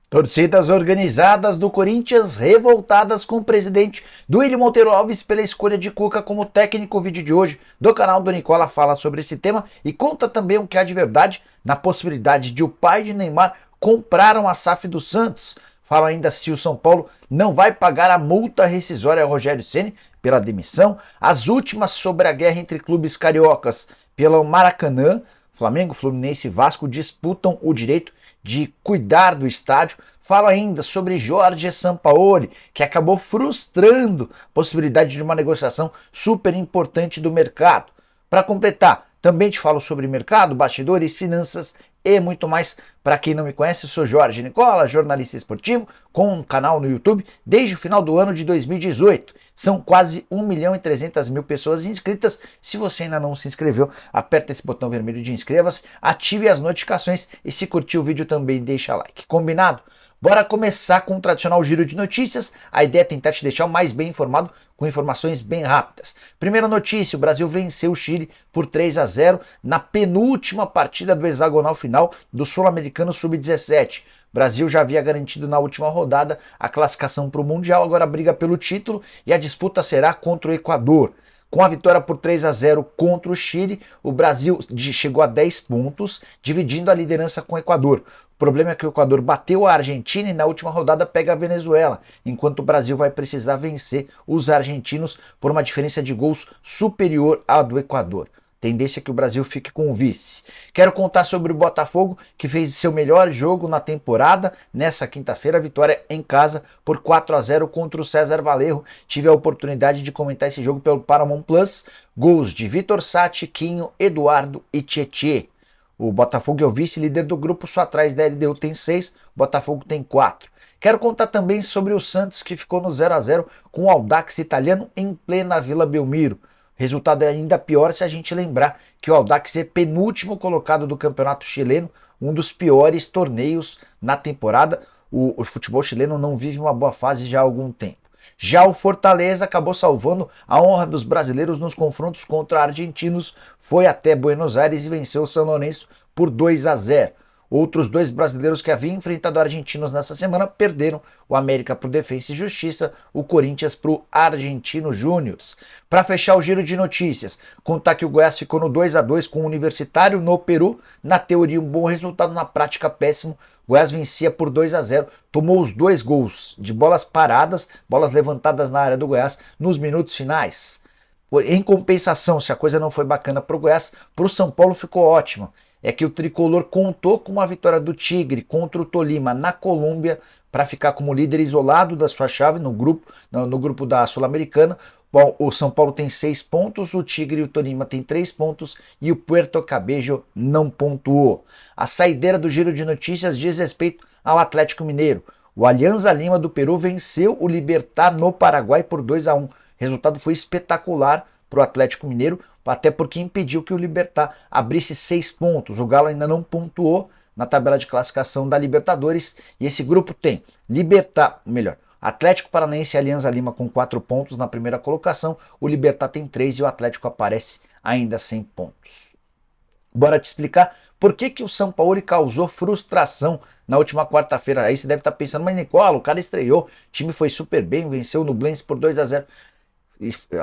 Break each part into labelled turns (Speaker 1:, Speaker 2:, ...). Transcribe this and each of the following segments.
Speaker 1: Torcidas organizadas do Corinthians revoltadas com o presidente Duílio Monteiro Alves pela escolha de Cuca como técnico. O vídeo de hoje do canal do Nicola fala sobre esse tema e conta também o que há de verdade na possibilidade de o pai de Neymar comprar uma SAF do Santos. Fala ainda se o São Paulo não vai pagar a multa rescisória ao Rogério Ceni pela demissão. As últimas sobre a guerra entre clubes cariocas pelo Maracanã. Flamengo, Fluminense e Vasco disputam o direito de cuidar do estádio. Fala ainda sobre Jorge Sampaoli, que acabou frustrando a possibilidade de uma negociação super importante do mercado. Para completar, também te falo sobre mercado, bastidores, finanças e muito mais. Para quem não me conhece, eu sou Jorge Nicola, jornalista esportivo, com um canal no YouTube desde o final do ano de 2018. São quase 1.300.000 pessoas inscritas. Se você ainda não se inscreveu, aperta esse botão vermelho de inscreva-se, ative as notificações e se curtiu o vídeo também deixa like. Combinado? Bora começar com o tradicional giro de notícias. A ideia é tentar te deixar o mais bem informado com informações bem rápidas. Primeira notícia, o Brasil venceu o Chile por 3-0 na penúltima partida do hexagonal final do Sul-Americano Sub-17. O Brasil já havia garantido na última rodada a classificação para o Mundial, agora briga pelo título e a disputa será contra o Equador. Com a vitória por 3-0 contra o Chile, o Brasil chegou a 10 pontos, dividindo a liderança com o Equador. O problema é que o Equador bateu a Argentina e na última rodada pega a Venezuela, enquanto o Brasil vai precisar vencer os argentinos por uma diferença de gols superior à do Equador. Tendência é que o Brasil fique com o vice. Quero contar sobre o Botafogo, que fez seu melhor jogo na temporada. Nessa quinta-feira, vitória em casa por 4-0 contra o César Valerro. Tive a oportunidade de comentar esse jogo pelo Paramount Plus. Gols de Vitor Sá, Tiquinho, Eduardo e Tietê. O Botafogo é o vice-líder do grupo, só atrás da LDU tem 6, Botafogo tem 4. Quero contar também sobre o Santos, que ficou no 0-0 com o Audax italiano em plena Vila Belmiro. Resultado é ainda pior se a gente lembrar que o Audax é penúltimo colocado do campeonato chileno, um dos piores torneios na temporada. O futebol chileno não vive uma boa fase já há algum tempo. Já o Fortaleza acabou salvando a honra dos brasileiros nos confrontos contra argentinos, foi até Buenos Aires e venceu o São Lourenço por 2-0. Outros dois brasileiros que haviam enfrentado argentinos nessa semana perderam: o América para o Defensa e Justiça, o Corinthians para o Argentino Júnior. Para fechar o giro de notícias, contar que o Goiás ficou no 2-2 com o Universitário no Peru. Na teoria, um bom resultado, na prática, péssimo. O Goiás vencia por 2-0, tomou os 2 gols de bolas paradas, bolas levantadas na área do Goiás nos minutos finais. Em compensação, se a coisa não foi bacana para o Goiás, para o São Paulo ficou ótimo. É que o tricolor contou com uma vitória do Tigre contra o Tolima na Colômbia para ficar como líder isolado da sua chave no grupo da Sul-Americana. Bom, o São Paulo tem 6 pontos, o Tigre e o Tolima tem 3 pontos e o Puerto Cabello não pontuou. A saideira do giro de notícias diz respeito ao Atlético Mineiro. O Alianza Lima do Peru venceu o Libertad no Paraguai por 2-1. O resultado foi espetacular para o Atlético Mineiro, até porque impediu que o Libertad abrisse 6 pontos. O Galo ainda não pontuou na tabela de classificação da Libertadores e esse grupo tem Atlético Paranaense e Alianza Lima com 4 pontos na primeira colocação, o Libertad tem 3 e o Atlético aparece ainda sem pontos. Bora te explicar por que o Sampaoli causou frustração na última quarta-feira. Aí você deve estar pensando, mas Nicola, o cara estreou, o time foi super bem, venceu o Nublense por 2-0.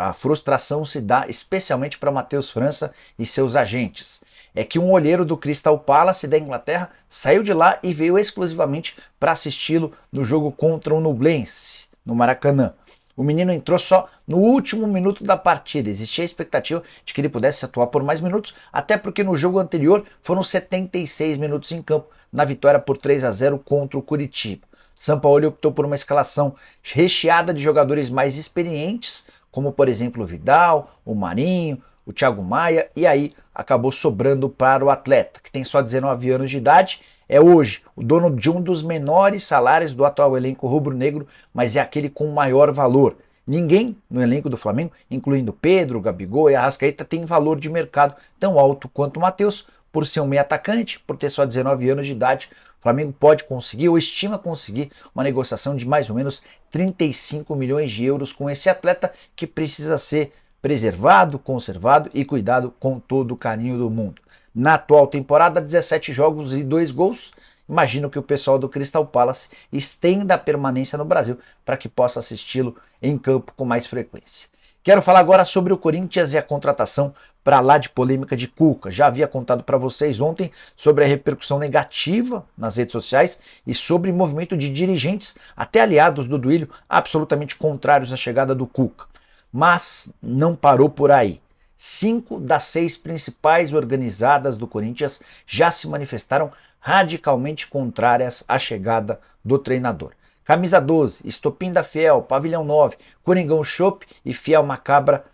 Speaker 1: A frustração se dá especialmente para Matheus França e seus agentes. É que um olheiro do Crystal Palace da Inglaterra saiu de lá e veio exclusivamente para assisti-lo no jogo contra o Nublense, no Maracanã. O menino entrou só no último minuto da partida. Existia a expectativa de que ele pudesse atuar por mais minutos, até porque no jogo anterior foram 76 minutos em campo, na vitória por 3-0 contra o Curitiba. Sampaoli optou por uma escalação recheada de jogadores mais experientes, como por exemplo o Vidal, o Marinho, o Thiago Maia, e aí acabou sobrando para o atleta, que tem só 19 anos de idade, é hoje o dono de um dos menores salários do atual elenco rubro-negro, mas é aquele com maior valor. Ninguém no elenco do Flamengo, incluindo Pedro, Gabigol e Arrascaeta, tem valor de mercado tão alto quanto o Matheus, por ser um meio atacante, por ter só 19 anos de idade. O Flamengo pode conseguir, ou estima conseguir, uma negociação de mais ou menos 35 milhões de euros com esse atleta, que precisa ser preservado, conservado e cuidado com todo o carinho do mundo. Na atual temporada, 17 jogos e 2 gols, imagino que o pessoal do Crystal Palace estenda a permanência no Brasil para que possa assisti-lo em campo com mais frequência. Quero falar agora sobre o Corinthians e a contratação para lá de polêmica de Cuca. Já havia contado para vocês ontem sobre a repercussão negativa nas redes sociais e sobre o movimento de dirigentes, até aliados do Duílio, absolutamente contrários à chegada do Cuca. Mas não parou por aí. 5 das 6 principais organizadas do Corinthians já se manifestaram radicalmente contrárias à chegada do treinador. Camisa 12, Estopim da Fiel, Pavilhão 9, Coringão Chopp e Fiel Macabra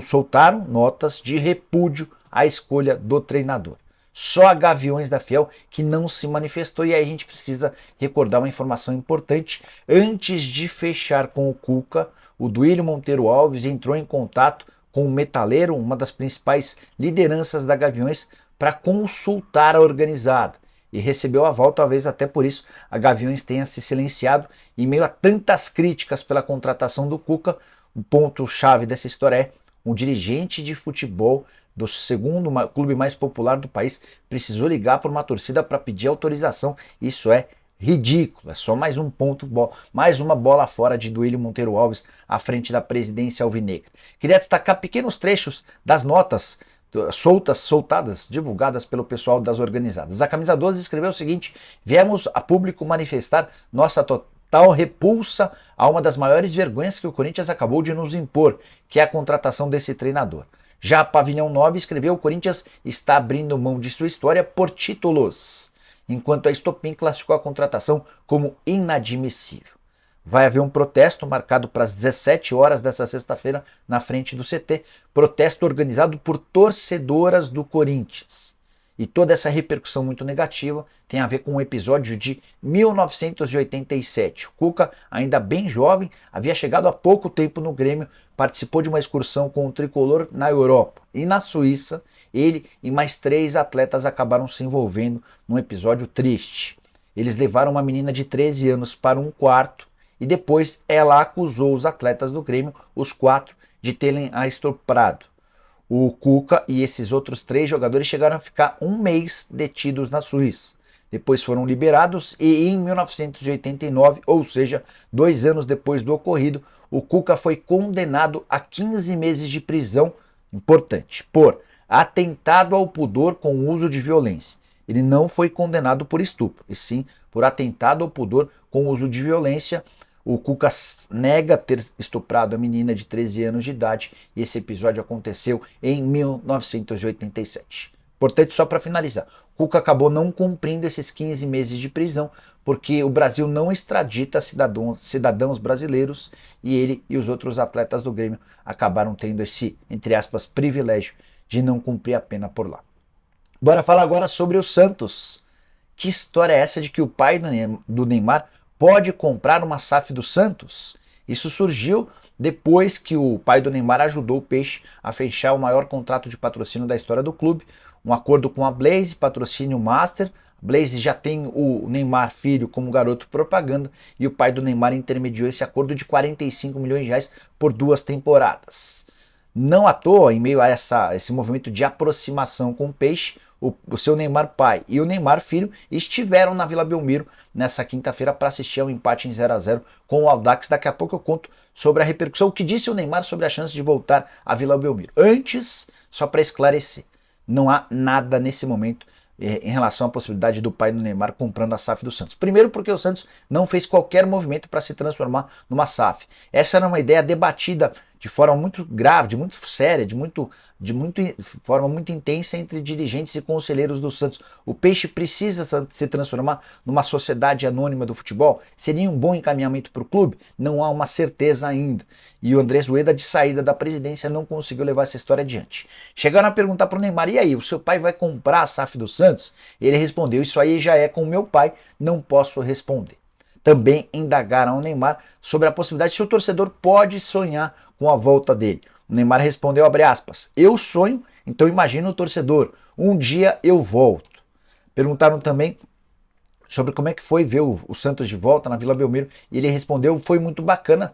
Speaker 1: soltaram notas de repúdio à escolha do treinador. Só a Gaviões da Fiel que não se manifestou, e aí a gente precisa recordar uma informação importante. Antes de fechar com o Cuca, o Duílio Monteiro Alves entrou em contato com o Metaleiro, uma das principais lideranças da Gaviões, para consultar a organizada. E recebeu aval, talvez até por isso a Gaviões tenha se silenciado em meio a tantas críticas pela contratação do Cuca. O ponto-chave dessa história é um dirigente de futebol do segundo clube mais popular do país precisou ligar para uma torcida para pedir autorização. Isso é ridículo, é só mais um ponto, mais uma bola fora de Duílio Monteiro Alves à frente da presidência alvinegra. Queria destacar pequenos trechos das notas soltadas, divulgadas pelo pessoal das organizadas. A Camisa 12 escreveu o seguinte: viemos a público manifestar nossa total repulsa a uma das maiores vergonhas que o Corinthians acabou de nos impor, que é a contratação desse treinador. Já a Pavilhão 9 escreveu: o Corinthians está abrindo mão de sua história por títulos, enquanto a Estopim classificou a contratação como inadmissível. Vai haver um protesto marcado para as 17 horas dessa sexta-feira na frente do CT, protesto organizado por torcedoras do Corinthians. E toda essa repercussão muito negativa tem a ver com um episódio de 1987. O Cuca, ainda bem jovem, havia chegado há pouco tempo no Grêmio, participou de uma excursão com o tricolor na Europa. E na Suíça, ele e mais 3 atletas acabaram se envolvendo num episódio triste. Eles levaram uma menina de 13 anos para um quarto e depois ela acusou os atletas do Grêmio, os 4, de terem a estuprado. O Cuca e esses outros 3 jogadores chegaram a ficar um mês detidos na Suíça. Depois foram liberados e em 1989, ou seja, 2 anos depois do ocorrido, o Cuca foi condenado a 15 meses de prisão, importante, por atentado ao pudor com uso de violência. Ele não foi condenado por estupro, e sim por atentado ao pudor com uso de violência. O Cuca nega ter estuprado a menina de 13 anos de idade e esse episódio aconteceu em 1987. Portanto, só para finalizar, o Cuca acabou não cumprindo esses 15 meses de prisão porque o Brasil não extradita cidadãos brasileiros e ele e os outros atletas do Grêmio acabaram tendo esse, entre aspas, privilégio de não cumprir a pena por lá. Bora falar agora sobre o Santos. Que história é essa de que o pai do Neymar pode comprar uma SAF do Santos? Isso surgiu depois que o pai do Neymar ajudou o Peixe a fechar o maior contrato de patrocínio da história do clube, um acordo com a Blaze, patrocínio Master. Blaze já tem o Neymar filho como garoto propaganda e o pai do Neymar intermediou esse acordo de 45 milhões de reais por 2 temporadas. Não à toa, em meio a esse movimento de aproximação com o Peixe, o seu Neymar pai e o Neymar filho estiveram na Vila Belmiro nessa quinta-feira para assistir ao empate em 0-0 com o Audax. Daqui a pouco eu conto sobre a repercussão, o que disse o Neymar sobre a chance de voltar à Vila Belmiro. Antes, só para esclarecer, não há nada nesse momento em relação à possibilidade do pai do Neymar comprando a SAF do Santos. Primeiro porque o Santos não fez qualquer movimento para se transformar numa SAF. Essa era uma ideia debatida de forma muito grave, de muito séria, forma muito intensa entre dirigentes e conselheiros do Santos. O Peixe precisa se transformar numa sociedade anônima do futebol? Seria um bom encaminhamento para o clube? Não há uma certeza ainda. E o Andrés Rueda, de saída da presidência, não conseguiu levar essa história adiante. Chegaram a perguntar para o Neymar: e aí, o seu pai vai comprar a SAF do Santos? Ele respondeu: isso aí já é com o meu pai, não posso responder. Também indagaram ao Neymar sobre a possibilidade se o torcedor pode sonhar com a volta dele. O Neymar respondeu, abre aspas, eu sonho, então imagino o torcedor, um dia eu volto. Perguntaram também sobre como é que foi ver o Santos de volta na Vila Belmiro e ele respondeu, foi muito bacana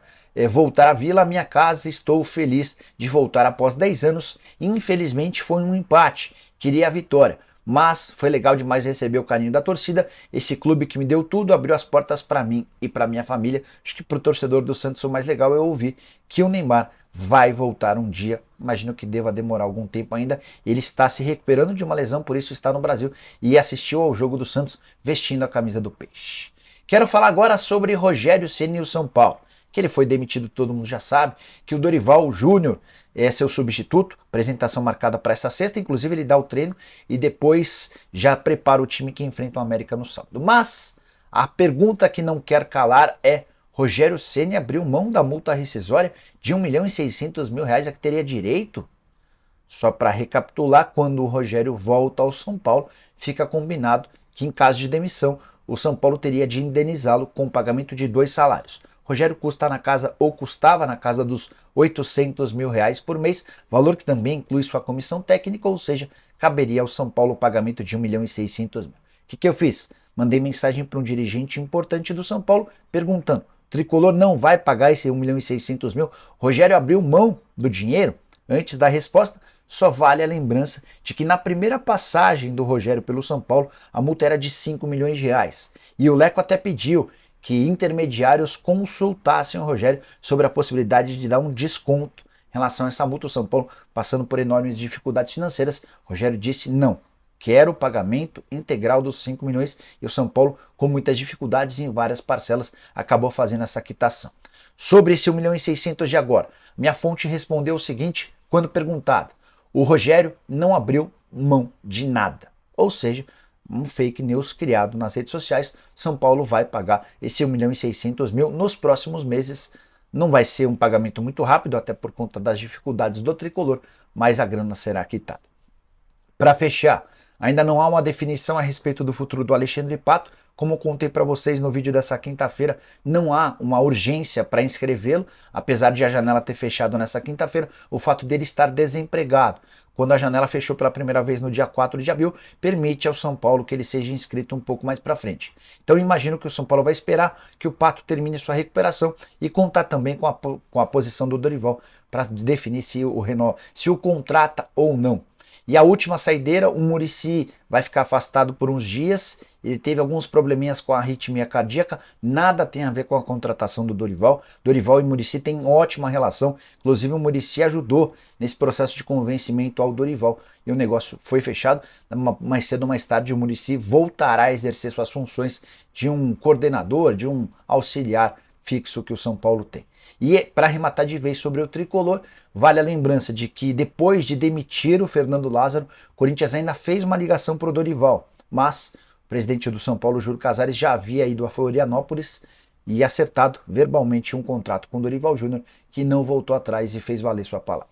Speaker 1: voltar à Vila, à minha casa, estou feliz de voltar após 10 anos, infelizmente foi um empate, queria a vitória. mas foi legal demais receber o carinho da torcida. Esse clube que me deu tudo abriu as portas para mim e para minha família. Acho que para o torcedor do Santos o mais legal é ouvir que o Neymar vai voltar um dia. Imagino que deva demorar algum tempo ainda. Ele está se recuperando de uma lesão, por isso está no Brasil e assistiu ao jogo do Santos vestindo a camisa do Peixe. Quero falar agora sobre Rogério Ceni e o São Paulo. Que ele foi demitido, todo mundo já sabe, que o Dorival Júnior é seu substituto, apresentação marcada para essa sexta, inclusive ele dá o treino e depois já prepara o time que enfrenta o América no sábado. Mas a pergunta que não quer calar é: Rogério Ceni abriu mão da multa rescisória de R$ 1.600.000 a que teria direito? Só para recapitular, quando o Rogério volta ao São Paulo, fica combinado que em caso de demissão, o São Paulo teria de indenizá-lo com o pagamento de 2 salários. Rogério custava na casa dos R$ 800.000 por mês, valor que também inclui sua comissão técnica, ou seja, caberia ao São Paulo o pagamento de R$ 1.600.000. O que eu fiz? Mandei mensagem para um dirigente importante do São Paulo perguntando: Tricolor não vai pagar esse R$ 1.600.000? Rogério abriu mão do dinheiro? Antes da resposta, só vale a lembrança de que na primeira passagem do Rogério pelo São Paulo, a multa era de R$ 5 milhões. E o Leco até pediu que intermediários consultassem o Rogério sobre a possibilidade de dar um desconto em relação a essa multa. O São Paulo passando por enormes dificuldades financeiras. O Rogério disse não, quero o pagamento integral dos 5 milhões, e o São Paulo, com muitas dificuldades em várias parcelas, acabou fazendo essa quitação. Sobre esse 1.600.000 de agora, minha fonte respondeu o seguinte quando perguntada: o Rogério não abriu mão de nada. Ou seja, um fake news criado nas redes sociais. São Paulo vai pagar esse 1.600.000 nos próximos meses. Não vai ser um pagamento muito rápido, até por conta das dificuldades do tricolor, mas a grana será quitada. Para fechar, ainda não há uma definição a respeito do futuro do Alexandre Pato. Como contei para vocês no vídeo dessa quinta-feira, não há uma urgência para inscrevê-lo, apesar de a janela ter fechado nessa quinta-feira. O fato dele estar desempregado, quando a janela fechou pela primeira vez no dia 4 de abril, permite ao São Paulo que ele seja inscrito um pouco mais para frente. Então imagino que o São Paulo vai esperar que o Pato termine sua recuperação e contar também com a posição do Dorival para definir se o contrata ou não. E a última saideira, o Muricy vai ficar afastado por uns dias. Ele teve alguns probleminhas com a arritmia cardíaca, nada tem a ver com a contratação do Dorival. Dorival e Muricy têm ótima relação, inclusive o Muricy ajudou nesse processo de convencimento ao Dorival e o negócio foi fechado. Mais cedo ou mais tarde o Muricy voltará a exercer suas funções de um coordenador, de um auxiliar fixo que o São Paulo tem. E para arrematar de vez sobre o tricolor, vale a lembrança de que depois de demitir o Fernando Lázaro, o Corinthians ainda fez uma ligação para o Dorival, mas o presidente do São Paulo, Júlio Casares, já havia ido a Florianópolis e acertado verbalmente um contrato com o Dorival Júnior, que não voltou atrás e fez valer sua palavra.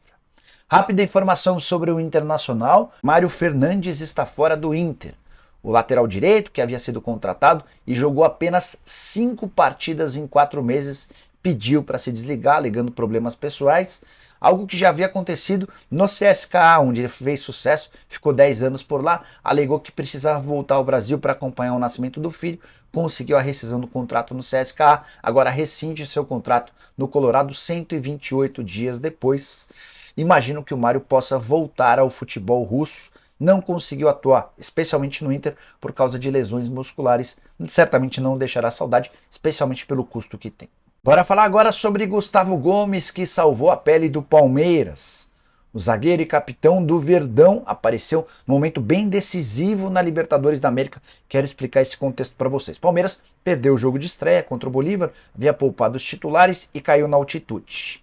Speaker 1: Rápida informação sobre o Internacional: Mário Fernandes está fora do Inter. O lateral direito, que havia sido contratado e jogou apenas 5 partidas em 4 meses, pediu para se desligar, alegando problemas pessoais, algo que já havia acontecido no CSKA, onde ele fez sucesso, ficou 10 anos por lá, alegou que precisava voltar ao Brasil para acompanhar o nascimento do filho, conseguiu a rescisão do contrato no CSKA, agora rescinde seu contrato no Colorado 128 dias depois. Imagino que o Mário possa voltar ao futebol russo. Não conseguiu atuar, especialmente no Inter, por causa de lesões musculares. Certamente não deixará saudade, especialmente pelo custo que tem. Bora falar agora sobre Gustavo Gomes, que salvou a pele do Palmeiras. O zagueiro e capitão do Verdão apareceu num momento bem decisivo na Libertadores da América. Quero explicar esse contexto para vocês. Palmeiras perdeu o jogo de estreia contra o Bolívar, havia poupado os titulares e caiu na altitude.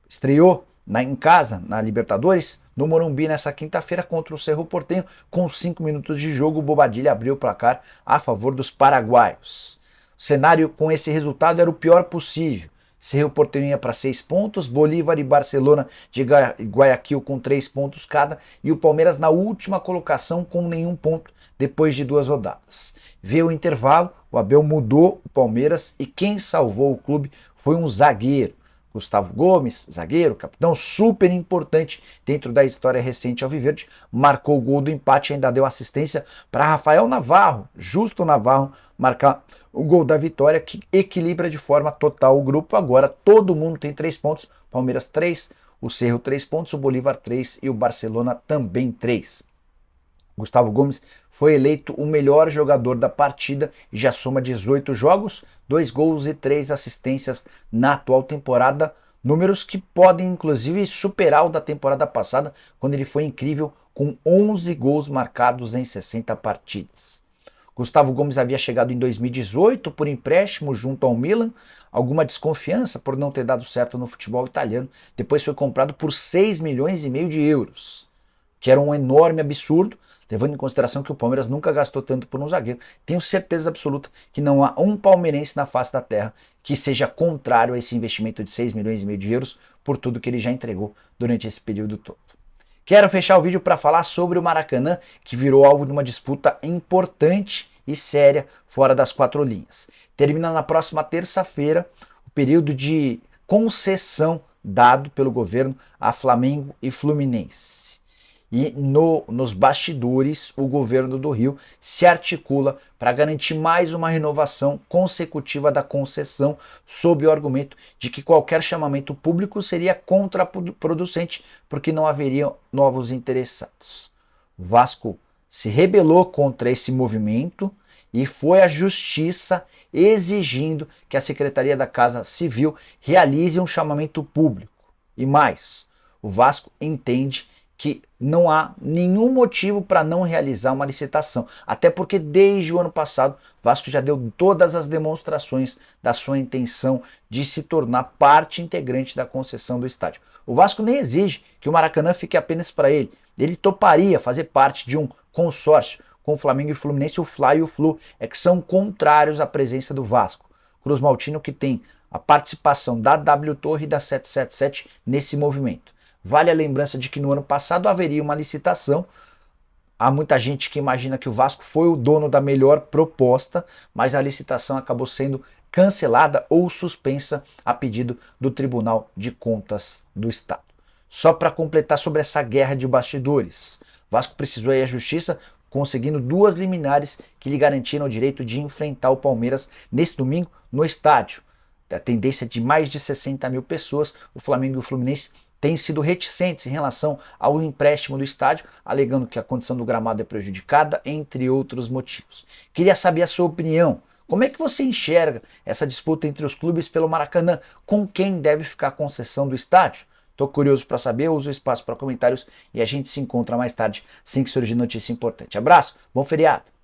Speaker 1: Estreou em casa, na Libertadores, no Morumbi nessa quinta-feira contra o Cerro Porteño. Com 5 minutos de jogo, o Bobadilla abriu o placar a favor dos paraguaios. O cenário com esse resultado era o pior possível. Cerro Porteño ia para 6 pontos, Bolívar e Barcelona de Guayaquil com 3 pontos cada, e o Palmeiras na última colocação com nenhum ponto depois de 2 rodadas. Veio o intervalo, o Abel mudou o Palmeiras e quem salvou o clube foi um zagueiro. Gustavo Gomes, zagueiro, capitão, super importante dentro da história recente alviverde, marcou o gol do empate e ainda deu assistência para Rafael Navarro, Justo Navarro, marcar o gol da vitória, que equilibra de forma total o grupo. Agora todo mundo tem 3 pontos, Palmeiras 3, o Cerro 3 pontos, o Bolívar 3 e o Barcelona também 3. Gustavo Gomes foi eleito o melhor jogador da partida e já soma 18 jogos, 2 gols e 3 assistências na atual temporada, números que podem inclusive superar o da temporada passada, quando ele foi incrível com 11 gols marcados em 60 partidas. Gustavo Gomes havia chegado em 2018 por empréstimo junto ao Milan, alguma desconfiança por não ter dado certo no futebol italiano, depois foi comprado por 6 milhões e meio de euros, que era um enorme absurdo, levando em consideração que o Palmeiras nunca gastou tanto por um zagueiro. Tenho certeza absoluta que não há um palmeirense na face da terra que seja contrário a esse investimento de 6 milhões e meio de euros por tudo que ele já entregou durante esse período todo. Quero fechar o vídeo para falar sobre o Maracanã, que virou alvo de uma disputa importante e séria fora das 4 linhas. Termina na próxima terça-feira o período de concessão dado pelo governo a Flamengo e Fluminense. E nos bastidores, o governo do Rio se articula para garantir mais uma renovação consecutiva da concessão, sob o argumento de que qualquer chamamento público seria contraproducente, porque não haveria novos interessados. O Vasco se rebelou contra esse movimento e foi à justiça exigindo que a Secretaria da Casa Civil realize um chamamento público. E mais, o Vasco entende que não há nenhum motivo para não realizar uma licitação, até porque desde o ano passado o Vasco já deu todas as demonstrações da sua intenção de se tornar parte integrante da concessão do estádio. O Vasco nem exige que o Maracanã fique apenas para ele, ele toparia fazer parte de um consórcio com o Flamengo e o Fluminense, o Fla e o Flu, que são contrários à presença do Vasco. Cruz Maltino, que tem a participação da W Torre e da 777 nesse movimento. Vale a lembrança de que no ano passado haveria uma licitação. Há muita gente que imagina que o Vasco foi o dono da melhor proposta, mas a licitação acabou sendo cancelada ou suspensa a pedido do Tribunal de Contas do Estado. Só para completar sobre essa guerra de bastidores, o Vasco precisou ir à justiça conseguindo 2 liminares que lhe garantiram o direito de enfrentar o Palmeiras nesse domingo no estádio. A tendência de mais de 60 mil pessoas, o Flamengo e o Fluminense têm sido reticentes em relação ao empréstimo do estádio, alegando que a condição do gramado é prejudicada, entre outros motivos. Queria saber a sua opinião. Como é que você enxerga essa disputa entre os clubes pelo Maracanã? Com quem deve ficar a concessão do estádio? Estou curioso para saber, uso o espaço para comentários e a gente se encontra mais tarde, assim que surgir notícia importante. Abraço, bom feriado!